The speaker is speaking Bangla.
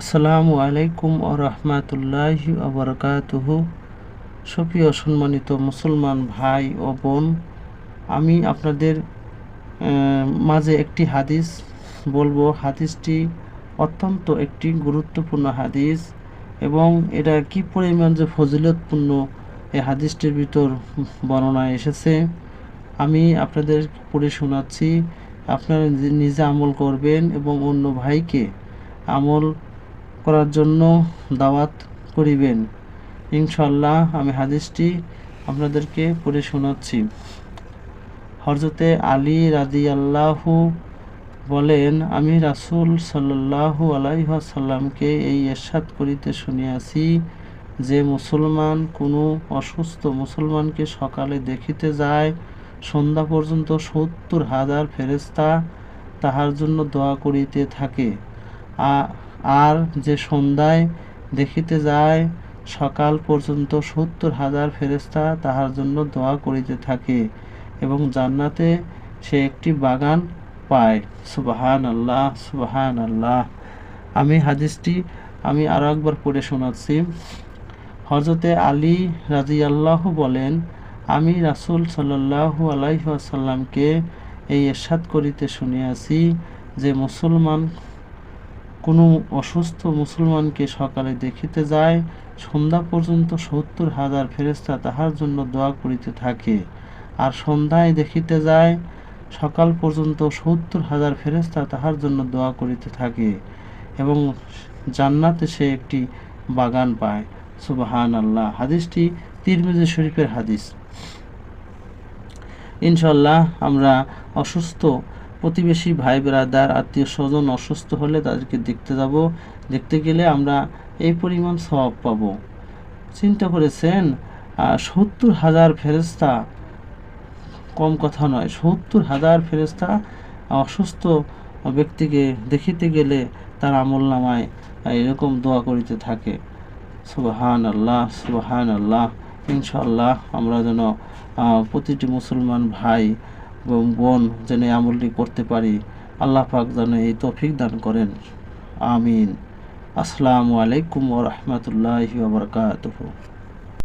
আসসালামু আলাইকুম ওয়া রাহমাতুল্লাহি ওয়া বারাকাতুহু। সুপ্রিয় সম্মানিত মুসলমান ভাই ও বোন, আমি আপনাদের মাঝে একটি হাদিস বলবো। হাদিসটি অত্যন্ত একটি গুরুত্বপূর্ণ হাদিস এবং এটা কি পরিমাণ যে ফজিলতপূর্ণ এই হাদিসটির ভিতর বর্ণনা এসেছে। আমি আপনাদের পড়ে শোনাচ্ছি, আপনারা নিজে আমল করবেন এবং অন্য ভাইকে আমল করার জন্য দাওয়াত করিবেন ইনশাল্লাহ। আমি হাদিসটি আপনাদেরকে পড়ে শোনাচ্ছি। হযরতে আলী রাদিয়াল্লাহু বলেন, আমি রাসূল সাল্লাল্লাহু আলাইহি ওয়াসাল্লামকে এই ইরশাদ করিতে শুনিয়াছি যে মুসলমান কোনো অসুস্থ মুসলমানকে সকালে দেখিতে যায়, সন্ধ্যা পর্যন্ত ৭০,০০০ ফেরেশতা তাহার জন্য দোয়া করিতে থাকে। আর যে সন্ধ্যায় দেখিতে যায়, সকাল পর্যন্ত ৭০,০০০ ফেরেশতা তাহার জন্য দোয়া করিতে থাকে এবং জান্নাতে সে একটি বাগান পায়। সুবহানাল্লাহ, সুবহানাল্লাহ। আমি হাদিসটি আরো একবার পড়ে শোনাচ্ছি। হযরতে আলী রাদিয়াল্লাহু বলেন, আমি রাসূল সাল্লাল্লাহু আলাইহি ওয়াসাল্লামকে এই ইরশাদ করিতে শুনিয়াছি যে মুসলমান কোনো অসুস্থ মুসলমানকে সকালে দেখিতে যায়, সন্ধ্যা পর্যন্ত ৭০,০০০ ফেরেশতা তাহার জন্য দোয়া করিতে থাকে। আর সন্ধ্যায় দেখিতে যায়, সকাল পর্যন্ত ৭০,০০০ ফেরেশতা তাহার জন্য দোয়া করিতে থাকে এবং জান্নাতে সে একটি বাগান পায়। সুবহানাল্লাহ। হাদিসটি তিরমিজি শরীফের হাদিস। ইনশাল্লাহ আমরা অসুস্থ প্রতিবেশী ভাই ব্রাদার আত্মীয় স্বজন অসুস্থ হলে তাদেরকে দেখতে যাব। দেখতে গেলে আমরা এই পরিমাণ সওয়াব পাব। চিন্তা করেছেন, ৭০,০০০ ফেরেশতা কম কথা নয়। ৭০,০০০ ফেরেশতা অসুস্থ ব্যক্তিকে দেখিতে গেলে তার আমলনামায় এরকম দোয়া করিতে থাকে। সুবহানাল্লাহ, সুবহানাল্লাহ। ইনশাআল্লাহ আমরা যেন প্রতিটি মুসলমান ভাই এবং বোন যেন এই আমলটি করতে পারি। আল্লাহ পাক যেন এই তৌফিক দান করেন। আমিন। আসসালামু আলাইকুম ওয়া রাহমাতুল্লাহি ওয়া বারাকাতুহু।